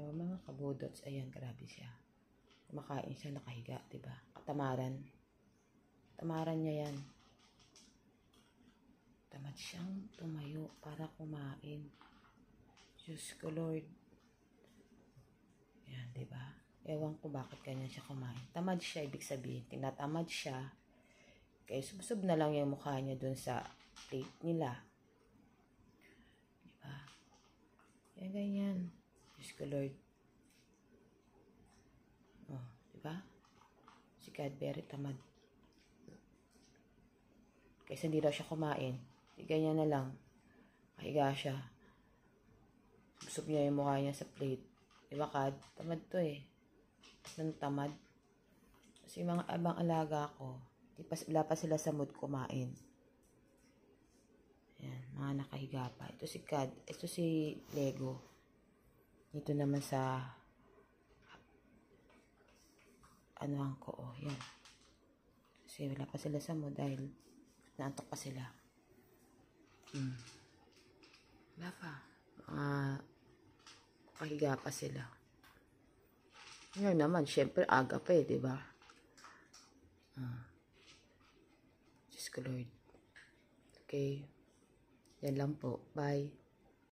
So, mga kabudots, ayan, grabe siya. Kumakain siya, nakahiga, diba? Katamaran. Tamaran niya yan. Tamad siyang tumayo para kumain. Diyos ko, Lord. Yan, diba? Ewan ko bakit ganyan siya kumain. Tamad siya, ibig sabihin. Tinatamad siya. Kaya subsob na lang yung mukha niya dun sa plate nila. Diba? Yan, ganyan. Diyos ko, Lord. Oh, diba? Si Cadbury tamad. Kaysa hindi daw siya kumain. Ganyan na lang. Kahiga siya. Subsob niya yung mukha niya sa plate. Diba, Kad? Tamad to eh. Nang tamad. Kasi mga abang alaga ko, wala pa sila sa mood kumain. Ayan, mga nakahiga pa. Ito si Kad. Ito si Lego. Ito naman sa anuhan ko. Oh, yan. Kasi wala pa sila sa mood dahil naantok pa sila. Wala pa. Kahiga pa sila. Ngayon naman, syempre, aga pa eh, diba? Diyos ko, Lord. Okay. Yan lang po. Bye.